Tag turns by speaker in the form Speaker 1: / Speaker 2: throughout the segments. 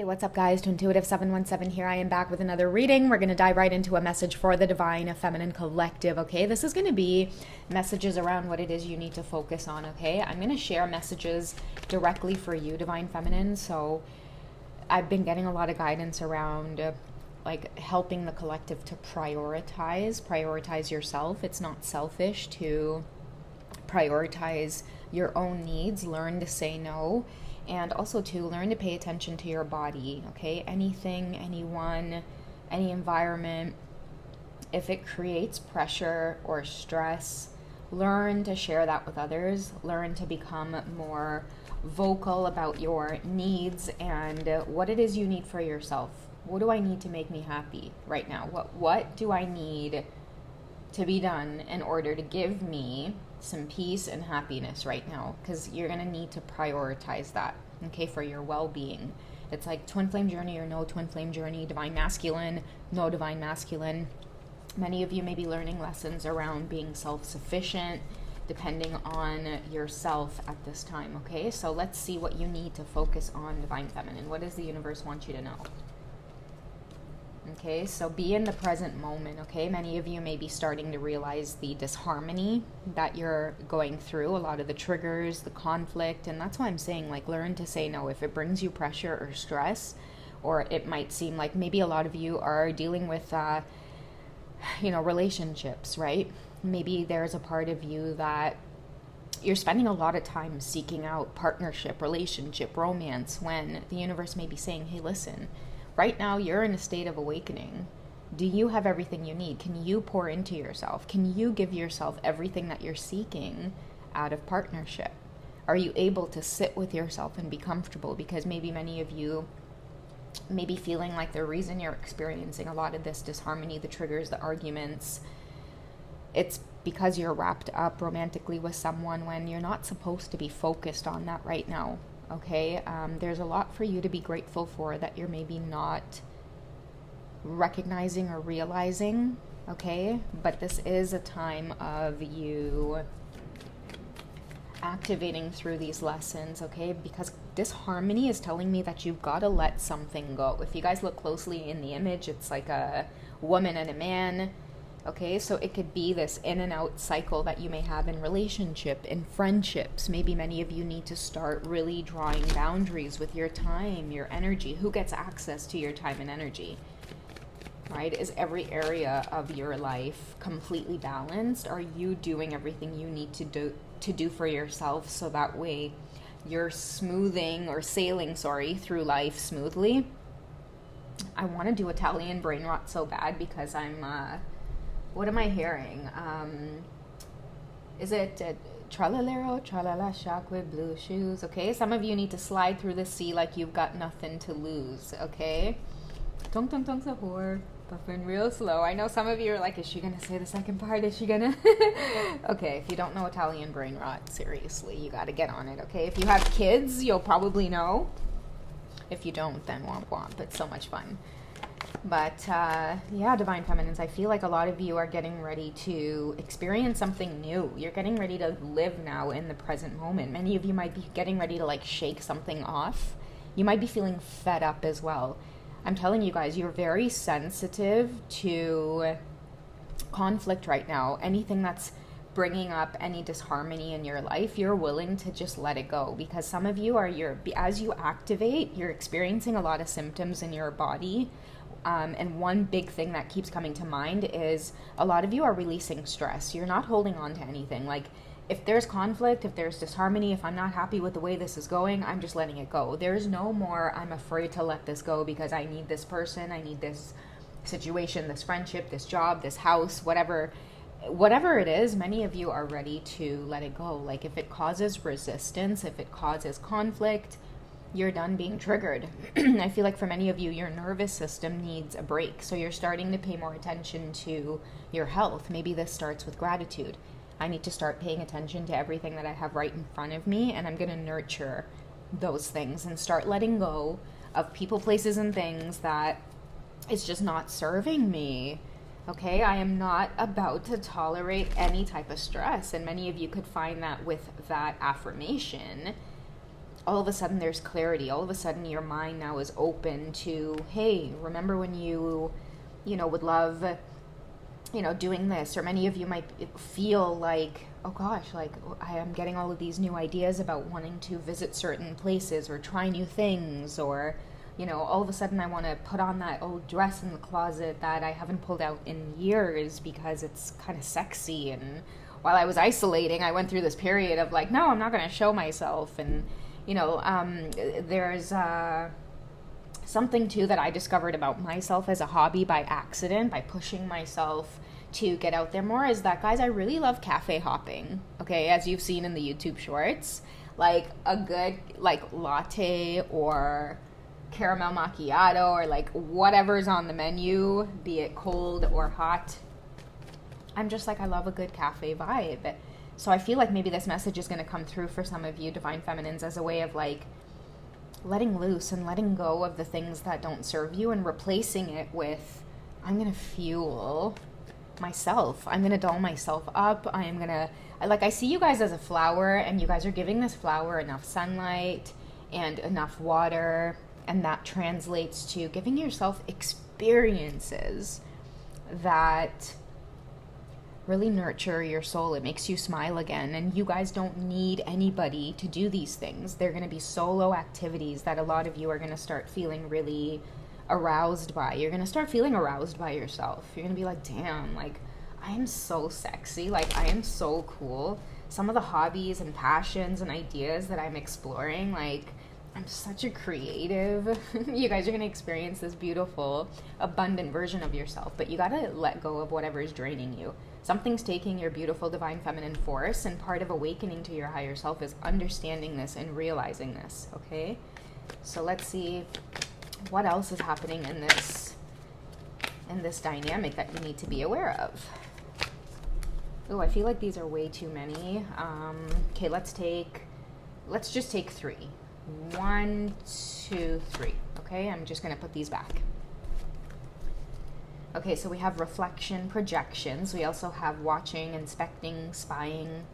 Speaker 1: What's up, guys? To Intuitive 717 here. I am back with another reading. We're going to dive right into a message for the Divine Feminine Collective, okay? This is going to be messages around what it is you need to focus on, okay? I'm going to share messages directly for you, Divine Feminine. So I've been getting a lot of guidance around like helping the collective to prioritize yourself. It's not selfish to prioritize your own needs, learn to say no, and also to learn to pay attention to your body, okay? Anything, anyone, any environment, if it creates pressure or stress, learn to share that with others. Learn to become more vocal about your needs and what it is you need for yourself. What do I need to make me happy right now? What do I need to be done in order to give me some peace and happiness right now? Because you're going to need to prioritize that, okay, for your well-being. It's like twin flame journey or no twin flame journey, divine masculine, no divine masculine. Many of you may be learning lessons around being self-sufficient, depending on yourself at this time, okay? So let's see what you need to focus on, Divine Feminine. What does the universe want you to know? Okay, so be in the present moment, okay? Many of you may be starting to realize the disharmony that you're going through, a lot of the triggers, the conflict, and that's why I'm saying, like, learn to say no. If it brings you pressure or stress, or it might seem like maybe a lot of you are dealing with, relationships, right? Maybe there's a part of you that you're spending a lot of time seeking out partnership, relationship, romance, when the universe may be saying, hey, listen, right now, you're in a state of awakening. Do you have everything you need? Can you pour into yourself? Can you give yourself everything that you're seeking out of partnership? Are you able to sit with yourself and be comfortable? Because maybe many of you may be feeling like the reason you're experiencing a lot of this disharmony, the triggers, the arguments, it's because you're wrapped up romantically with someone when you're not supposed to be focused on that right now. Okay, there's a lot for you to be grateful for that you're maybe not recognizing or realizing, okay? But this is a time of you activating through these lessons, okay? Because disharmony is telling me that you've got to let something go. If you guys look closely in the image, it's like a woman and a man. Okay, so it could be this in and out cycle that you may have in relationship, in friendships. Maybe many of you need to start really drawing boundaries with your time, your energy. Who gets access to your time and energy? Right? Is every area of your life completely balanced? Are you doing everything you need to do for yourself so that way you're sailing through life smoothly? I want to do Italian brain rot so bad because I'm what am I hearing? Is it tralalero, tralala, shock with blue shoes? Okay, some of you need to slide through the sea like you've got nothing to lose, okay? Tong tong tong sahur, buffering real slow. I know some of you are like, is she gonna say the second part? Is she gonna? Okay, if you don't know Italian brain rot, seriously, you gotta get on it, okay? If you have kids, you'll probably know. If you don't, then womp womp. It's so much fun. But yeah, Divine Feminines, I feel like a lot of you are getting ready to experience something new. You're getting ready to live now in the present moment. Many of you might be getting ready to like shake something off. You might be feeling fed up as well. I'm telling you guys, you're very sensitive to conflict right now. Anything that's bringing up any disharmony in your life, you're willing to just let it go, because some of you as you activate, you're experiencing a lot of symptoms in your body. And one big thing that keeps coming to mind is a lot of you are releasing stress. You're not holding on to anything. Like, if there's conflict, if there's disharmony, if I'm not happy with the way this is going, I'm just letting it go. There's no more, I'm afraid to let this go because I need this person, I need this situation, this friendship, this job, this house, whatever it is. Many of you are ready to let it go. Like, if it causes resistance, if it causes conflict, you're done being triggered. I feel like for many of you, your nervous system needs a break. So you're starting to pay more attention to your health. Maybe this starts with gratitude. I need to start paying attention to everything that I have right in front of me, and I'm going to nurture those things and start letting go of people, places, and things that it's just not serving me. Okay, I am not about to tolerate any type of stress. And many of you could find that with that affirmation. all of a sudden there's clarity. All of a sudden your mind now is open to, hey, remember when you would love, doing this? Or many of you might feel like, oh gosh, like I am getting all of these new ideas about wanting to visit certain places or try new things, or all of a sudden I want to put on that old dress in the closet that I haven't pulled out in years because it's kind of sexy. And while I was isolating, I went through this period of like, no, I'm not going to show myself. And, there's something too that I discovered about myself as a hobby by accident, by pushing myself to get out there more, is that, guys, I really love cafe hopping. Okay, as you've seen in the YouTube shorts, like a good latte or caramel macchiato or whatever's on the menu, be it cold or hot. I'm just I love a good cafe vibe. So I feel like maybe this message is going to come through for some of you Divine Feminines as a way of letting loose and letting go of the things that don't serve you and replacing it with, I'm going to fuel myself. I'm going to doll myself up. I see you guys as a flower, and you guys are giving this flower enough sunlight and enough water, and that translates to giving yourself experiences that really nurture your soul. It makes you smile again. And you guys don't need anybody to do these things. They're going to be solo activities that a lot of you are going to start feeling really aroused by. You're going to start feeling aroused by yourself. You're going to be like, damn, I am so sexy. I am so cool. Some of the hobbies and passions and ideas that I'm exploring, I'm such a creative. You guys are going to experience this beautiful, abundant version of yourself, but you got to let go of whatever is draining you. Something's taking your beautiful divine feminine force, and part of awakening to your higher self is understanding this and realizing this, okay? So let's see what else is happening in this dynamic that you need to be aware of. Oh, I feel like these are way too many. Okay, let's just take 3. 1, 2, 3. Okay, I'm just going to put these back. Okay, so we have reflection, projections. We also have watching, inspecting, spying.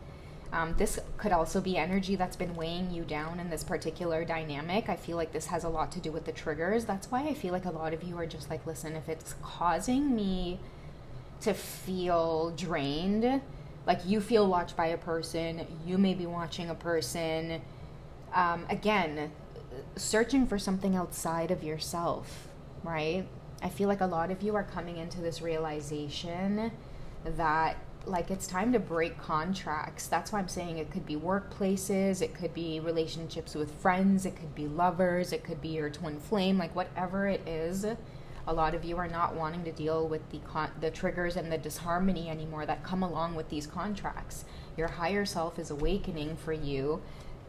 Speaker 1: This could also be energy that's been weighing you down in this particular dynamic. I feel like this has a lot to do with the triggers. That's why I feel like a lot of you are just listen, if it's causing me to feel drained, you feel watched by a person, you may be watching a person, again, searching for something outside of yourself, right? I feel like a lot of you are coming into this realization that it's time to break contracts. That's why I'm saying it could be workplaces, it could be relationships with friends, it could be lovers, it could be your twin flame, whatever it is. A lot of you are not wanting to deal with the triggers and the disharmony anymore that come along with these contracts. Your higher self is awakening for you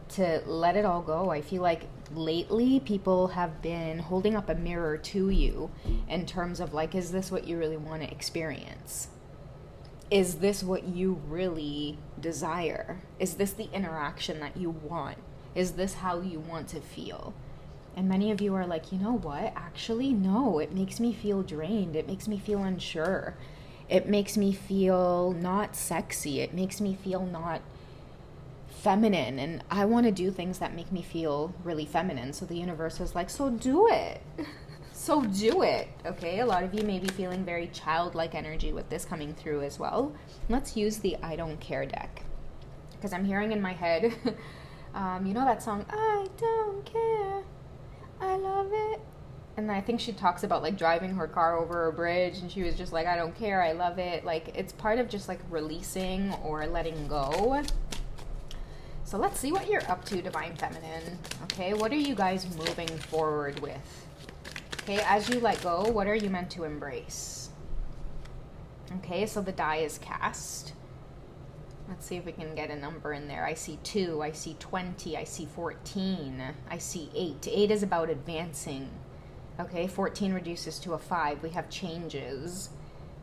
Speaker 1: to let it all go. I feel like lately people have been holding up a mirror to you in terms of is this what you really want to experience? Is this what you really desire? Is this the interaction that you want? Is this how you want to feel? And many of you are you know what? Actually, no, it makes me feel drained. It makes me feel unsure. It makes me feel not sexy. It makes me feel not feminine, and I want to do things that make me feel really feminine. So the universe is so do it. So do it, okay? A lot of you may be feeling very childlike energy with this coming through as well. Let's use the I Don't Care deck, because I'm hearing in my head, you know that song, I don't care, I love it? And I think she talks about driving her car over a bridge, and she was just I don't care, I love it. It's part of just releasing or letting go. So let's see what you're up to, Divine Feminine. Okay, what are you guys moving forward with? Okay, as you let go, what are you meant to embrace? Okay, so the die is cast. Let's see if we can get a number in there. I see 2, I see 20, I see 14, I see 8. 8 is about advancing. Okay, 14 reduces to a 5. We have changes.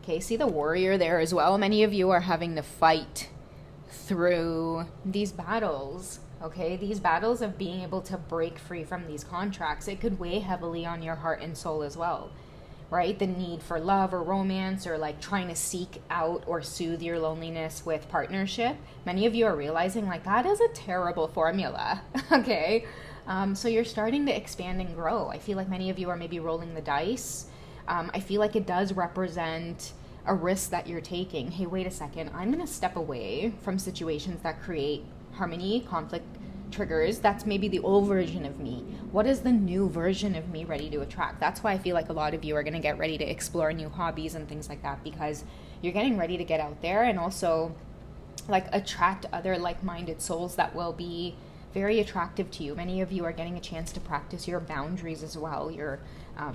Speaker 1: Okay, see the warrior there as well? Many of you are having to fight through these battles, okay? These battles of being able to break free from these contracts. It could weigh heavily on your heart and soul as well, right? The need for love or romance, or trying to seek out or soothe your loneliness with partnership. Many of you are realizing that is a terrible formula, okay? So you're starting to expand and grow. I feel like many of you are maybe rolling the dice. I feel like it does represent a risk that you're taking. Hey, wait a second. I'm going to step away from situations that create harmony, conflict, triggers. That's maybe the old version of me. What is the new version of me ready to attract? That's why I feel like a lot of you are going to get ready to explore new hobbies and things like that, because you're getting ready to get out there and also like attract other like-minded souls that will be very attractive to you. Many of you are getting a chance to practice your boundaries as well, your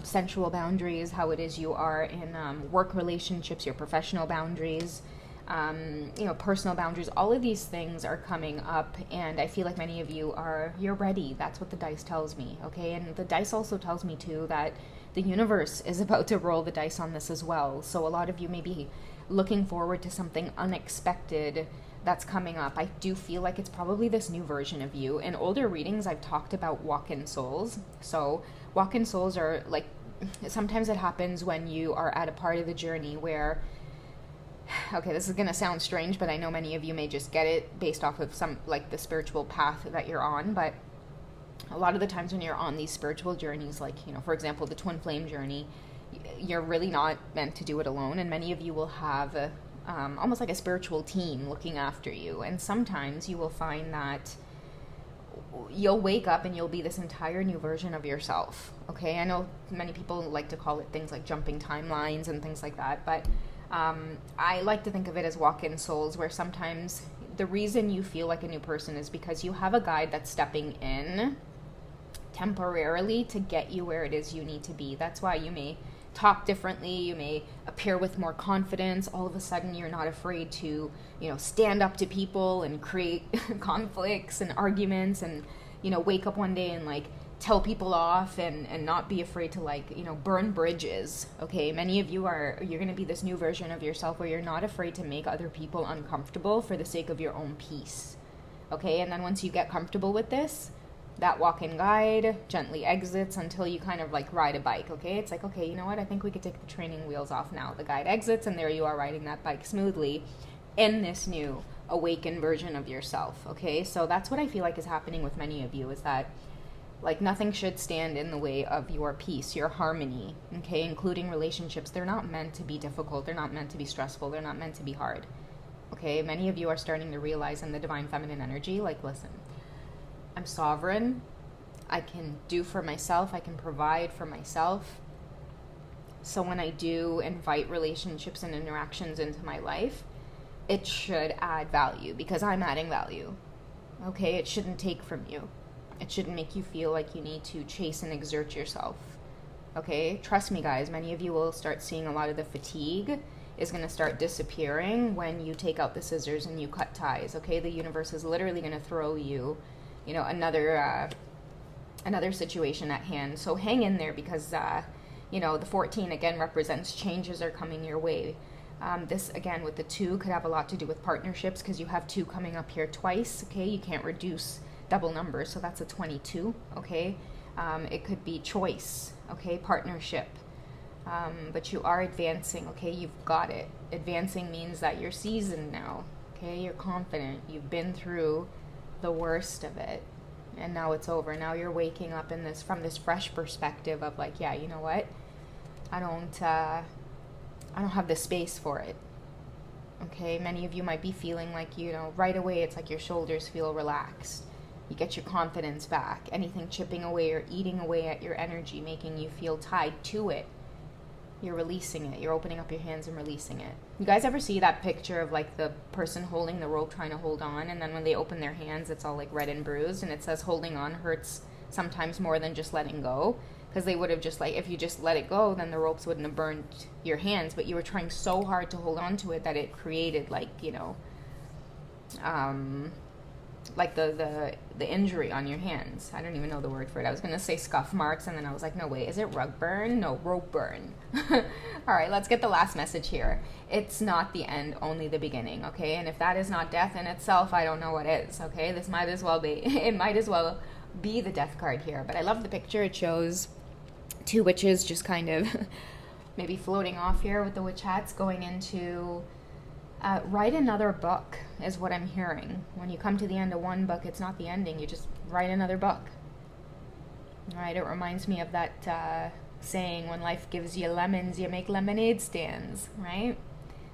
Speaker 1: sensual boundaries, how it is you are in work relationships, your professional boundaries, personal boundaries. All of these things are coming up, and I feel like many of you you're ready. That's what the dice tells me, okay? And the dice also tells me too that the universe is about to roll the dice on this as well. So a lot of you may be looking forward to something unexpected that's coming up. I do feel like it's probably this new version of you. In older readings, I've talked about walk-in souls. So walk-in souls are like, sometimes it happens when you are at a part of the journey where, okay, this is going to sound strange, but I know many of you may just get it based off of some, like the spiritual path that you're on. But a lot of the times when you're on these spiritual journeys, like, for example, the twin flame journey, you're really not meant to do it alone. And many of you will have almost like a spiritual team looking after you. And sometimes you will find that you'll wake up and you'll be this entire new version of yourself. Okay, I know many people like to call it things like jumping timelines and things like that, but I like to think of it as walk-in souls, where sometimes the reason you feel like a new person is because you have a guide that's stepping in temporarily to get you where it is you need to be. That's why you may talk differently, you may appear with more confidence. All of a sudden you're not afraid to, stand up to people and create conflicts and arguments, and, wake up one day and like tell people off and not be afraid to burn bridges. Okay, many of you you're going to be this new version of yourself where you're not afraid to make other people uncomfortable for the sake of your own peace. Okay, and then once you get comfortable with this, that walk-in guide gently exits until you kind of like ride a bike. Okay, it's like, okay, you know what, I think we could take the training wheels off now. The guide exits and there you are riding that bike smoothly in this new awakened version of yourself. Okay, so that's what I feel like is happening with many of you, is that like nothing should stand in the way of your peace, your harmony, okay, including relationships. They're not meant to be difficult, they're not meant to be stressful, they're not meant to be hard. Okay, many of you are starting to realize in the divine feminine energy, like, listen, I'm sovereign, I can do for myself, I can provide for myself. So when I do invite relationships and interactions into my life, it should add value because I'm adding value. Okay, it shouldn't take from you. It shouldn't make you feel like you need to chase and exert yourself. Okay, trust me guys, many of you will start seeing a lot of the fatigue is going to start disappearing when you take out the scissors and you cut ties. Okay, the universe is literally going to throw you, another situation at hand. So hang in there because, the 14 again represents changes are coming your way. This again with the 2 could have a lot to do with partnerships because you have 2 coming up here twice. Okay, you can't reduce double numbers, so that's a 22. Okay, it could be choice. Okay, partnership. But you are advancing. Okay, you've got it. Advancing means that you're seasoned now. Okay, you're confident. You've been through the worst of it, and now it's over. Now you're waking up from this fresh perspective of like, yeah, you know what? I don't have the space for it. Okay, many of you might be feeling like, right away it's like your shoulders feel relaxed. You get your confidence back. Anything chipping away or eating away at your energy, making you feel tied to it, you're releasing it. You're opening up your hands and releasing it. You guys ever see that picture of like the person holding the rope trying to hold on, and then when they open their hands it's all like red and bruised, and it says holding on hurts sometimes more than just letting go? Because they would have just like, if you just let it go, then the ropes wouldn't have burned your hands, but you were trying so hard to hold on to it that it created like, like the injury on your hands. I don't even know the word for it. I was going to say scuff marks, and then I was like, no, wait, is it rug burn? No, rope burn. All right, let's get the last message here. It's not the end, only the beginning, okay? And if that is not death in itself, I don't know what is, okay? This might as well be, it might as well be the death card here. But I love the picture. It shows 2 witches just kind of maybe floating off here with the witch hats going into... write another book is what I'm hearing. When you come to the end of one book, it's not the ending. You just write another book. Right? It reminds me of that saying, when life gives you lemons, you make lemonade stands, right?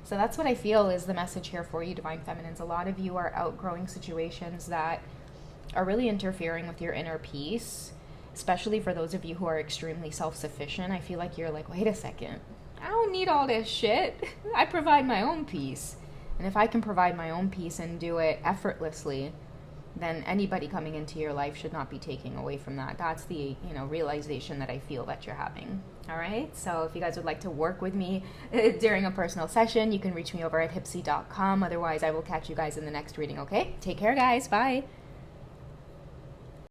Speaker 1: So that's what I feel is the message here for you, Divine Feminines. A lot of you are outgrowing situations that are really interfering with your inner peace, especially for those of you who are extremely self-sufficient. I feel like you're like, wait a second, I don't need all this shit. I provide my own peace. And if I can provide my own peace and do it effortlessly, then anybody coming into your life should not be taking away from that. That's the, realization that I feel that you're having. All right. So if you guys would like to work with me during a personal session, you can reach me over at hypsy.com. Otherwise, I will catch you guys in the next reading. Okay. Take care, guys. Bye.